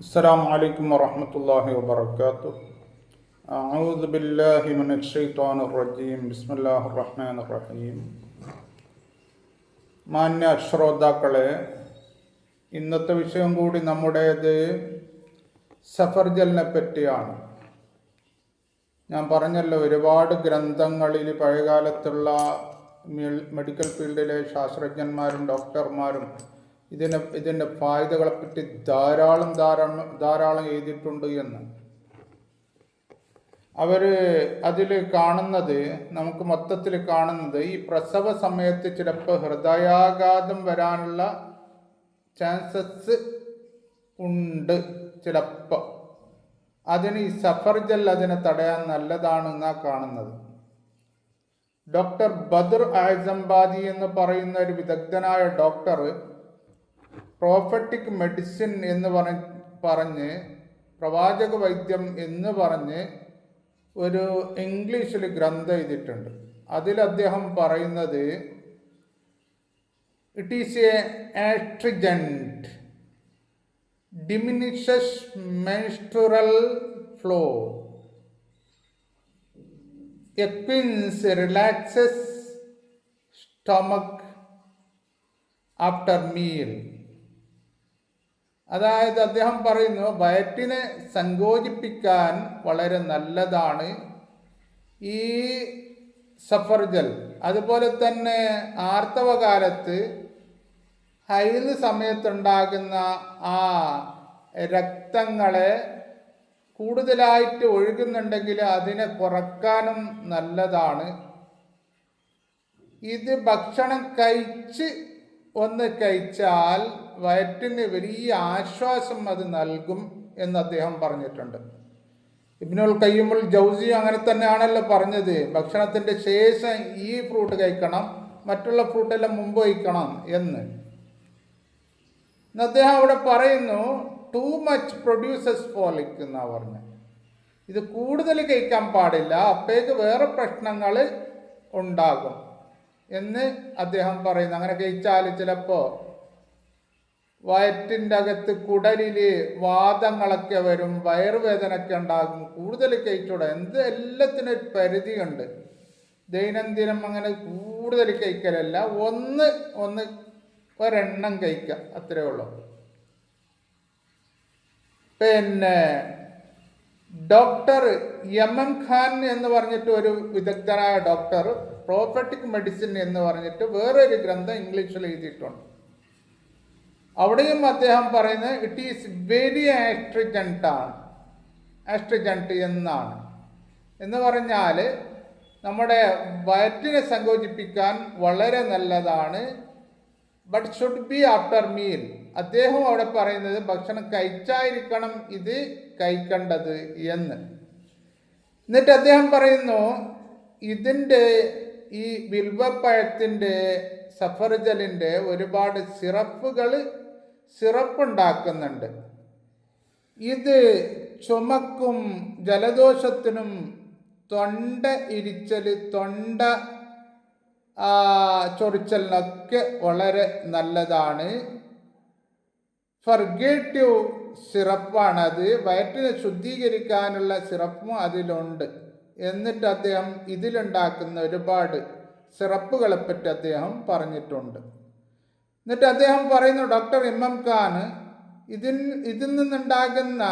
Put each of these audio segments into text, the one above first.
السلام عليكم ورحمة الله وبركاته. أعوذ بالله من الشيطان الرجيم. بسم الله الرحمن الرحيم. മാന്യ ശ്രോതാക്കളെ, ഇന്നത്തെ വിഷയം കൂടി നമ്മുടേത് സഫർജലിനെ പറ്റിയാണ്. ഞാൻ പറഞ്ഞല്ലോ, ഒരുപാട് ഗ്രന്ഥങ്ങളിൽ പഴയകാലത്തുള്ള മെഡിക്കൽ ഫീൽഡിലെ ശാസ്ത്രജ്ഞന്മാരും ഡോക്ടർമാരും ഇതിൻ്റെ ഫായ്ദകളെപ്പറ്റി ധാരാളം എഴുതിയിട്ടുണ്ട് എന്ന്. അവർ അതിൽ കാണുന്നത്, നമുക്ക് മൊത്തത്തിൽ കാണുന്നത്, ഈ പ്രസവ സമയത്ത് ചിലപ്പോൾ ഹൃദയാഘാതം വരാനുള്ള ചാൻസസ് ഉണ്ട്. ചിലപ്പോൾ അതിന് ഈ സഫർജൽ അതിനെ തടയാൻ നല്ലതാണെന്നാണ് കാണുന്നത്. ഡോക്ടർ ബദർ ആസംബാദി എന്ന് പറയുന്ന ഒരു വിദഗ്ധനായ ഡോക്ടർ പ്രോഫറ്റിക് മെഡിസിൻ എന്ന് പറഞ്ഞ് പ്രവാചക വൈദ്യം എന്ന് പറഞ്ഞ് ഒരു ഇംഗ്ലീഷിൽ ഗ്രന്ഥം എഴുതിയിട്ടുണ്ട്. അതിൽ അദ്ദേഹം പറയുന്നത്, it is a astringent, diminishes menstrual flow, equines, relaxes stomach after meal. അതായത് അദ്ദേഹം പറയുന്നു, വയറ്റിനെ സങ്കോചിപ്പിക്കാൻ വളരെ നല്ലതാണ് ഈ സഫർജൽ. അതുപോലെ തന്നെ ആർത്തവകാലത്ത് ഹൈദ് സമയത്തുണ്ടാകുന്ന ആ രക്തങ്ങളെ കൂടുതലായിട്ട് ഒഴുകുന്നുണ്ടെങ്കിൽ അതിനെ കുറക്കാനും നല്ലതാണ്. ഇത് ഭക്ഷണം കഴിച്ചാൽ വയറ്റിന് വലിയ ആശ്വാസം അത് നൽകും എന്ന് അദ്ദേഹം പറഞ്ഞിട്ടുണ്ട്. ഇബ്നുൽ ഖയ്യിമുൽ ജൗസി അങ്ങനെ തന്നെയാണല്ലോ പറഞ്ഞത്, ഭക്ഷണത്തിൻ്റെ ശേഷം ഈ ഫ്രൂട്ട് കഴിക്കണം, മറ്റുള്ള ഫ്രൂട്ടെല്ലാം മുമ്പ് കഴിക്കണം എന്ന്. അദ്ദേഹം അവിടെ പറയുന്നു, ടു മച്ച് പ്രൊഡ്യൂസസ് ഫോളിക് എന്നാണ് പറഞ്ഞത്. ഇത് കൂടുതൽ കഴിക്കാൻ പാടില്ല, അപ്പോഴേക്ക് വേറെ പ്രശ്നങ്ങൾ ഉണ്ടാകും എന്ന് അദ്ദേഹം പറയുന്നു. അങ്ങനെ കഴിച്ചാൽ ചിലപ്പോൾ വയറ്റിൻ്റെ അകത്ത് കുടലിൽ വാദങ്ങളൊക്കെ വരും, വയറുവേദനയൊക്കെ ഉണ്ടാകും. കൂടുതൽ കഴിച്ചൂടെ, എല്ലാത്തിനും ഒരു പരിധിയുണ്ട്. ദൈനംദിനം അങ്ങനെ കൂടുതൽ കഴിക്കലല്ല, ഒരെണ്ണം കഴിക്കുക, അത്രേ ഉള്ളൂ. പിന്നെ ഡോക്ടർ യമൻ ഖാൻ എന്ന് പറഞ്ഞിട്ട് ഒരു വിദഗ്ധനായ ഡോക്ടർ പ്രോഫറ്റിക് മെഡിസിൻ എന്ന് പറഞ്ഞിട്ട് വേറൊരു ഗ്രന്ഥം ഇംഗ്ലീഷിൽ എഴുതിയിട്ടുണ്ട്. അവിടെയും അദ്ദേഹം പറയുന്നത് ഇറ്റ് ഈസ് വെരി ആസ്ട്രിജന്റ് എന്നാണ്. എന്ന് പറഞ്ഞാൽ നമ്മുടെ വയറ്റിനെ സങ്കോചിപ്പിക്കാൻ വളരെ നല്ലതാണ്. But should be after meal. അദ്ദേഹം അവിടെ പറയുന്നത് ഭക്ഷണം കഴിച്ചായിരിക്കണം ഇത് കഴിക്കേണ്ടത് എന്ന്. എന്നിട്ട് അദ്ദേഹം പറയുന്നു, ഇതിൻ്റെ ഈ വിൽവപ്പഴത്തിൻ്റെ സഫർജലിൻ്റെ ഒരുപാട് സിറപ്പ് ഉണ്ടാക്കുന്നുണ്ട്. ഇത് ചുമക്കും, ജലദോഷത്തിനും, തൊണ്ട ഇരിച്ചൽ, തൊണ്ട ചൊറിച്ചലിനൊക്കെ വളരെ നല്ലതാണ്. ഫർഗേറ്റീവ് സിറപ്പാണത്, വയറ്റിനെ ശുദ്ധീകരിക്കാനുള്ള സിറപ്പും അതിലുണ്ട്. എന്നിട്ട് അദ്ദേഹം ഇതിലുണ്ടാക്കുന്ന ഒരുപാട് സിറപ്പുകളെപ്പറ്റി അദ്ദേഹം പറഞ്ഞിട്ടുണ്ട്. എന്നിട്ട് അദ്ദേഹം പറയുന്നു, ഡോക്ടർ ഇമാം ഖാൻ, ഇതിൽ നിന്നുണ്ടാകുന്ന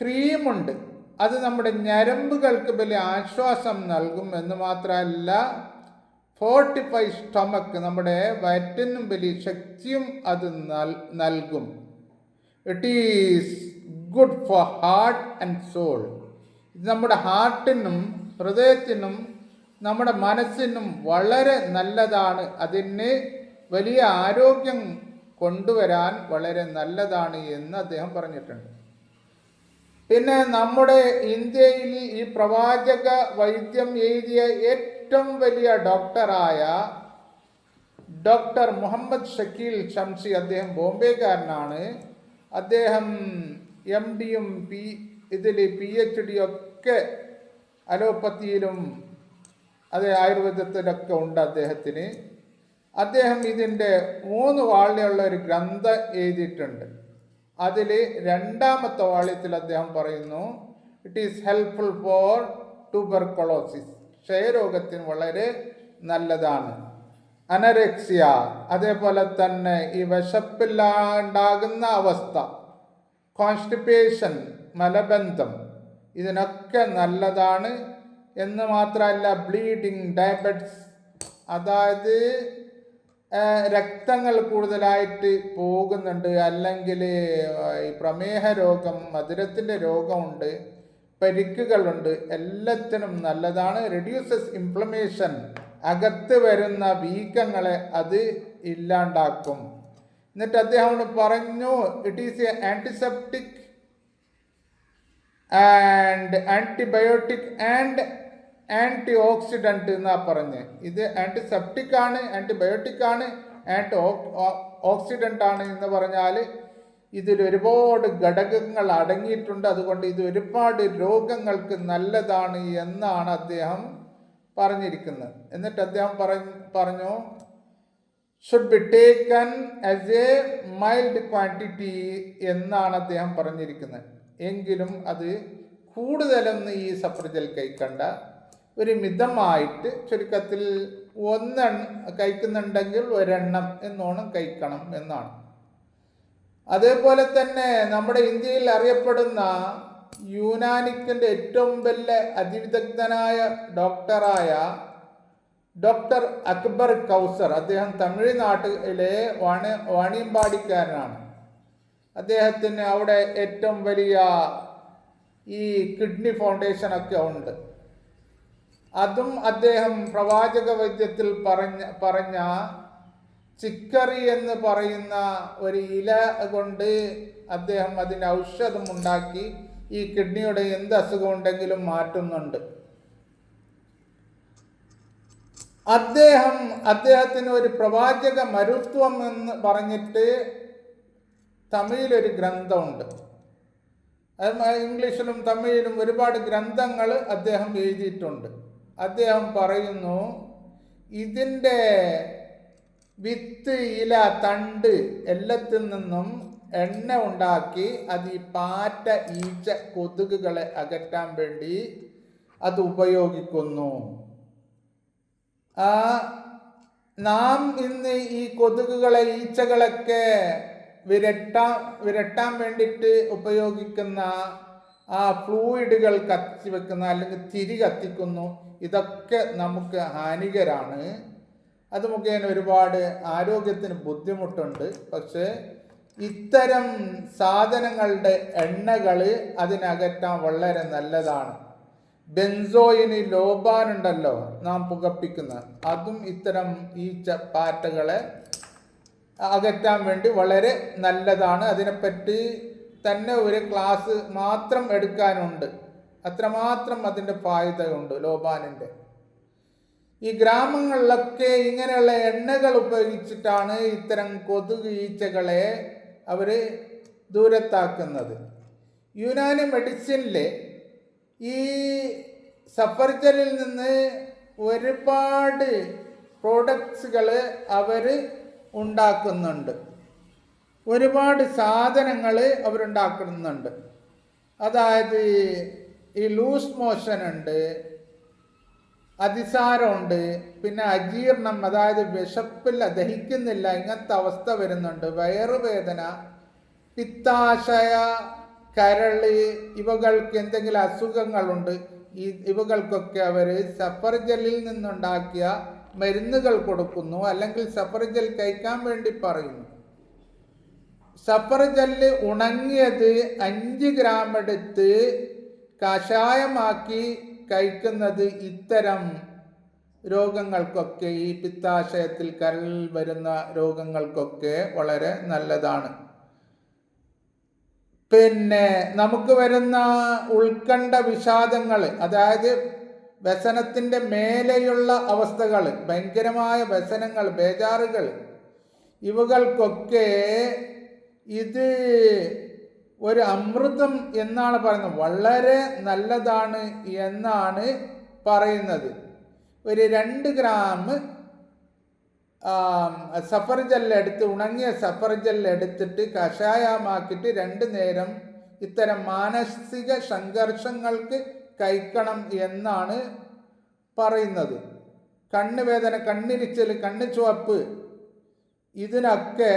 ക്രീമുണ്ട്, അത് നമ്മുടെ ഞരമ്പുകൾക്ക് വലിയ ആശ്വാസം നൽകും എന്ന് മാത്രമല്ല, ഫോർട്ടിഫൈ സ്റ്റൊമക്ക്, നമ്മുടെ വയറ്റിനും വലിയ ശക്തിയും അത് നൽകും. It is good for heart and soul. ഇത് നമ്മുടെ ഹാർട്ടിനും ഹൃദയത്തിനും നമ്മുടെ മനസ്സിനും വളരെ നല്ലതാണ്. അതിന് വലിയ ആരോഗ്യം കൊണ്ടുവരാൻ വളരെ നല്ലതാണ് എന്ന് അദ്ദേഹം പറഞ്ഞിട്ടുണ്ട്. പിന്നെ നമ്മുടെ ഇന്ത്യയിൽ ഈ പ്രവാചക വൈദ്യം എഴുതിയ ഏറ്റവും വലിയ ഡോക്ടറായ ഡോക്ടർ മുഹമ്മദ് ഷക്കീൽ ഷംസി, അദ്ദേഹം ബോംബെക്കാരനാണ്. അദ്ദേഹം MD PhD ഒക്കെ അലോപ്പത്തിയിലും ആയുർവേദത്തിലൊക്കെ ഉണ്ട് അദ്ദേഹത്തിന്. അദ്ദേഹം ഇതിൻ്റെ 3 വാള്യമുള്ള ഒരു ഗ്രന്ഥം എഴുതിയിട്ടുണ്ട്. അതിൽ രണ്ടാമത്തെ വാള്യത്തിൽ അദ്ദേഹം പറയുന്നു, it is helpful for tuberculosis, ക്ഷയരോഗത്തിന് വളരെ നല്ലതാണ്. അനറെക്സിയ, അതേപോലെ തന്നെ ഈ വിശപ്പില്ലാണ്ടാകുന്ന അവസ്ഥ, കോൺസ്റ്റിപ്പേഷൻ, മലബന്ധം, ഇതിനൊക്കെ നല്ലതാണ്. എന്ന് മാത്രമല്ല, ബ്ലീഡിങ്, ഡയബറ്റിസ്, അതായത് രക്തങ്ങൾ കൂടുതലായിട്ട് പോകുന്നുണ്ട്, അല്ലെങ്കിൽ ഈ പ്രമേഹ രോഗം, മധുരത്തിൻ്റെ രോഗമുണ്ട്, പരിക്കുകളുണ്ട്, എല്ലാത്തിനും നല്ലതാണ്. റെഡ്യൂസസ് ഇൻഫ്ലമേഷൻ, അകത്ത് വരുന്ന വീക്കങ്ങളെ അത് ഇല്ലാണ്ടാക്കും. എന്നിട്ട് അദ്ദേഹം പറഞ്ഞു, it is a antiseptic and antibiotic and antioxidant എന്നാ പറഞ്ഞ്. ഇത് ആൻറ്റിസെപ്റ്റിക് ആണ്, ആൻറ്റിബയോട്ടിക് ആണ്, ആൻറ്റി ഓക്സിഡൻ്റ് ആണ് എന്ന് പറഞ്ഞാൽ ഇതിൽ ഒരുപാട് ഘടകങ്ങൾ അടങ്ങിയിട്ടുണ്ട്. അതുകൊണ്ട് ഇത് ഒരുപാട് രോഗങ്ങൾക്ക് നല്ലതാണ് എന്നാണ് അദ്ദേഹം പറഞ്ഞിരിക്കുന്നത്. എന്നിട്ട് അദ്ദേഹം പറഞ്ഞു should be taken as A mild quantity എന്നാണ് അദ്ദേഹം പറഞ്ഞിരിക്കുന്നത്. എങ്കിലും അത് കൂടുതലൊന്നും ഈ സഫ്രജൽ കഴിക്കണ്ട, ഒരു മിതമായിട്ട്, ചുരുക്കത്തിൽ കഴിക്കുന്നുണ്ടെങ്കിൽ ഒരെണ്ണം എന്നോണം കഴിക്കണം എന്നാണ്. അതേപോലെ തന്നെ നമ്മുടെ ഇന്ത്യയിൽ അറിയപ്പെടുന്ന യുനാനിക്കിൻ്റെ ഏറ്റവും വലിയ അതിവിദഗ്ധനായ ഡോക്ടറായ ഡോക്ടർ അക്ബർ കൗസർ, അദ്ദേഹം തമിഴ്നാട്ടിലെ വാണിയമ്പാടിക്കാരനാണ്. അദ്ദേഹത്തിന് അവിടെ ഏറ്റവും വലിയ ഈ കിഡ്നി ഫൗണ്ടേഷനൊക്കെ ഉണ്ട്. അതും അദ്ദേഹം പ്രവാചക വൈദ്യത്തിൽ പറഞ്ഞ ചിക്കറി എന്ന് പറയുന്ന ഒരു ഇല കൊണ്ട് അദ്ദേഹം അതിന് ഔഷധം ഉണ്ടാക്കി ഈ കിഡ്നിയുടെ എന്ത് അസുഖം ഉണ്ടെങ്കിലും മാറ്റുന്നുണ്ട്. അദ്ദേഹത്തിന് ഒരു പ്രവാചക മരുത്വം എന്ന് പറഞ്ഞിട്ട് തമിഴിലൊരു ഗ്രന്ഥമുണ്ട്. ഇംഗ്ലീഷിലും തമിഴിലും ഒരുപാട് ഗ്രന്ഥങ്ങൾ അദ്ദേഹം എഴുതിയിട്ടുണ്ട്. അദ്ദേഹം പറയുന്നു, ഇതിൻ്റെ വിത്ത്, ഇല, തണ്ട് എല്ലാത്തിൽ നിന്നും എണ്ണ ഉണ്ടാക്കി അത് ഈ പാറ്റ, ഈച്ച, കൊതുകുകളെ അകറ്റാൻ വേണ്ടി അത് ഉപയോഗിക്കുന്നു. നാം ഇന്ന് ഈ കൊതുകുകളെ, ഈച്ചകളൊക്കെ വിരട്ടാൻ വേണ്ടിയിട്ട് ഉപയോഗിക്കുന്ന ആ ഫ്ലൂയിഡുകൾ കത്തി വെക്കുന്ന, അല്ലെങ്കിൽ തിരി കത്തിക്കുന്നു, ഇതൊക്കെ നമുക്ക് ഹാനികരാണ്. അത് മുഖേന ഒരുപാട് ആരോഗ്യത്തിന് ബുദ്ധിമുട്ടുണ്ട്. പക്ഷേ ഇത്തരം സാധനങ്ങളുടെ എണ്ണകൾ അതിനകറ്റാൻ വളരെ നല്ലതാണ്. ബെൻസോയിന് ലോബാനുണ്ടല്ലോ നാം പുകപ്പിക്കുന്ന, അതും ഇത്തരം ഈച്ച, പാറ്റകളെ അകറ്റാൻ വേണ്ടി വളരെ നല്ലതാണ്. അതിനെപ്പറ്റി തന്നെ ഒരു ക്ലാസ് മാത്രം എടുക്കാനുണ്ട്. അത്രമാത്രം അതിൻ്റെ ഫായ്ദയുണ്ട് ലോബാനിൻ്റെ. ഈ ഗ്രാമങ്ങളിലൊക്കെ ഇങ്ങനെയുള്ള എണ്ണകൾ ഉപയോഗിച്ചിട്ടാണ് ഇത്തരം കൊതുക്, ഈച്ചകളെ അവർ ദൂരത്താക്കുന്നത്. യുനാനി മെഡിസിനിൽ ഈ സഫർജലിൽ നിന്ന് ഒരുപാട് പ്രോഡക്ട്സുകൾ അവർ ഉണ്ടാക്കുന്നുണ്ട്. ഒരുപാട് സാധനങ്ങൾ അവരുണ്ടാക്കുന്നുണ്ട്. അതായത് ഈ ലൂസ് മോഷൻ ഉണ്ട്, അതിസാരമുണ്ട്, പിന്നെ അജീർണം, അതായത് വിശപ്പില്ല, ദഹിക്കുന്നില്ല, ഇങ്ങനത്തെ അവസ്ഥ വരുന്നുണ്ട്, വയറുവേദന, പിത്താശയ, കരള്, ഇവകൾക്ക് എന്തെങ്കിലും അസുഖങ്ങളുണ്ട്, ഇവകൾക്കൊക്കെ അവർ സഫർജലിൽ നിന്നുണ്ടാക്കിയ മരുന്നുകൾ കൊടുക്കുന്നു, അല്ലെങ്കിൽ സഫർജൽ കഴിക്കാൻ വേണ്ടി പറയുന്നു. സഫർജല് ഉണങ്ങിയത് 5 ഗ്രാം എടുത്ത് കഷായമാക്കി കഴിക്കുന്നത് ഇത്തരം രോഗങ്ങൾക്കൊക്കെ, ഈ പിത്താശയത്തിൽ കരളിൽ വരുന്ന രോഗങ്ങൾക്കൊക്കെ വളരെ നല്ലതാണ്. പിന്നെ നമുക്ക് വരുന്ന ഉത്കണ്ഠ, വിഷാദങ്ങൾ, അതായത് വ്യസനത്തിൻ്റെ മേലെയുള്ള അവസ്ഥകൾ, ഭയങ്കരമായ വ്യസനങ്ങൾ, ബേജാറുകൾ, ഇവകൾക്കൊക്കെ ഇത് ഒരു അമൃതം എന്നാണ് പറയുന്നത്. വളരെ നല്ലതാണ് എന്നാണ് പറയുന്നത്. ഒരു 2 ഗ്രാം സഫർജല്ലെടുത്ത് ഉണങ്ങിയ സഫർജല്ലെടുത്തിട്ട് കഷായമാക്കിയിട്ട് 2 നേരം ഇത്തരം മാനസിക സംഘർഷങ്ങൾക്ക് കഴിക്കണം എന്നാണ് പറയുന്നത്. കണ്ണുവേദന, കണ്ണിരിച്ചൽ, കണ്ണ് ചുവപ്പ്, ഇതിനൊക്കെ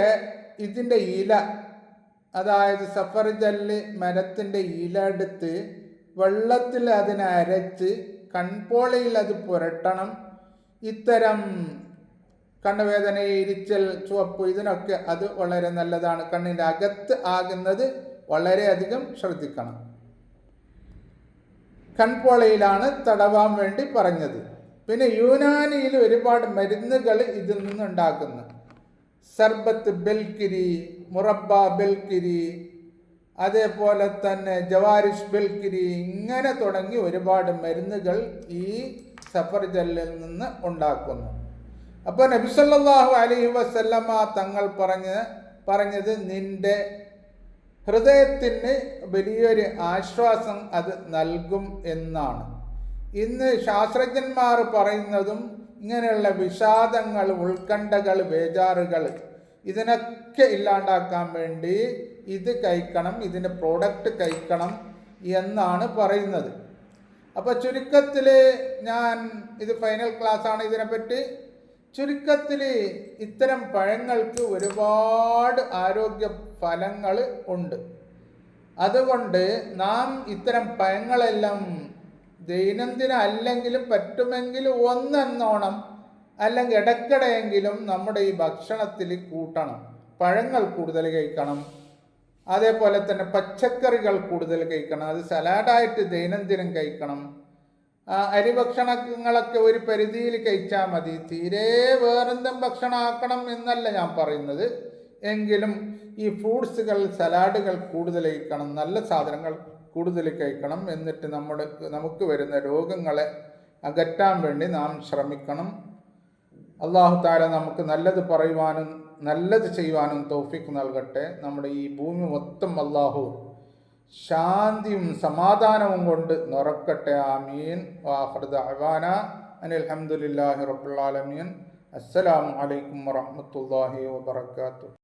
ഇതിൻ്റെ ഇല, അതായത് സഫർജല്ല് മരത്തിൻ്റെ ഇല എടുത്ത് വെള്ളത്തിൽ അതിനെ അരച്ച് കൺപോളയിൽ അത് പുരട്ടണം. ഇത്തരം കണ്ണുവേദന, ഇരിച്ചൽ, ചുവപ്പ് ഇതിനൊക്കെ അത് വളരെ നല്ലതാണ്. കണ്ണിൻ്റെ അകത്ത് ആകുന്നത് വളരെയധികം ശ്രദ്ധിക്കണം. കൺപോളയിലാണ് തടവാൻ വേണ്ടി പറഞ്ഞത്. പിന്നെ യുനാനിയിൽ ഒരുപാട് മരുന്നുകൾ ഇതിൽ നിന്നുണ്ടാക്കുന്നു. സർബത്ത് ബെൽക്കിരി, മുറബ്ബ ബെൽക്കിരി, അതേപോലെ തന്നെ ജവാരിഷ് ബെൽക്കിരി, ഇങ്ങനെ തുടങ്ങി ഒരുപാട് മരുന്നുകൾ ഈ സഫർജല്ലിൽ നിന്ന് ഉണ്ടാക്കുന്നു. അപ്പോൾ നബി സല്ലല്ലാഹു അലൈഹി വസല്ലമ തങ്ങൾ പറഞ്ഞത് നിന്റെ ഹൃദയത്തിന് വലിയൊരു ആശ്വാസം അത് നൽകും എന്നാണ്. ഇന്ന് ശാസ്ത്രജ്ഞന്മാർ പറയുന്നതും ഇങ്ങനെയുള്ള വിഷാദങ്ങൾ, ഉത്കണ്ഠകൾ, ബേജാറുകൾ ഇതിനൊക്കെ ഇല്ലാണ്ടാക്കാൻ വേണ്ടി ഇത് കഴിക്കണം, ഇതിൻ്റെ പ്രോഡക്റ്റ് കഴിക്കണം എന്നാണ് പറയുന്നത്. അപ്പോൾ ചുരുക്കത്തിൽ ഇത് ഫൈനൽ ക്ലാസ്സാണ്. ഇതിനെപ്പറ്റി ചുരുക്കത്തിൽ ഇത്തരം പഴങ്ങൾക്ക് ഒരുപാട് ആരോഗ്യ ഫലങ്ങൾ ഉണ്ട്. അതുകൊണ്ട് നാം ഇത്തരം പഴങ്ങളെല്ലാം ദൈനംദിന അല്ലെങ്കിലും പറ്റുമെങ്കിലും ഒന്നെന്നോണം അല്ലെങ്കിൽ ഇടയ്ക്കിടെയെങ്കിലും നമ്മുടെ ഈ ഭക്ഷണത്തിൽ കൂട്ടണം. പഴങ്ങൾ കൂടുതൽ കഴിക്കണം, അതേപോലെ തന്നെ പച്ചക്കറികൾ കൂടുതൽ കഴിക്കണം. അത് സലാഡായിട്ട് ദൈനംദിനം കഴിക്കണം. അരി ഭക്ഷണങ്ങളൊക്കെ ഒരു പരിധിയിൽ കഴിച്ചാൽ മതി. തീരെ വേറെന്തും ഭക്ഷണം ആക്കണം എന്നല്ല ഞാൻ പറയുന്നത്. എങ്കിലും ഈ ഫ്രൂട്ട്സുകൾ, സലാഡുകൾ കൂടുതൽ കഴിക്കണം, നല്ല സാധനങ്ങൾ കൂടുതൽ കഴിക്കണം. എന്നിട്ട് നമുക്ക് വരുന്ന രോഗങ്ങളെ അകറ്റാൻ വേണ്ടി നാം ശ്രമിക്കണം. അല്ലാഹു തആല നമുക്ക് നല്ലത് പറയുവാനും നല്ലത് ചെയ്യുവാനും തൗഫീഖ് നൽകട്ടെ. നമ്മുടെ ഈ ഭൂമി മൊത്തം അല്ലാഹു ശാന്തിയും സമാധാനവും കൊണ്ട് നിറക്കട്ടെ. ആമീൻ. വആഖിറു ദഅവാനാ അനിൽ ഹംദുലില്ലാഹി റബ്ബിൽ ആലമീൻ. അസ്സലാമു അലൈക്കും വറഹ്മത്തുള്ളാഹി വബറകാതുഹു.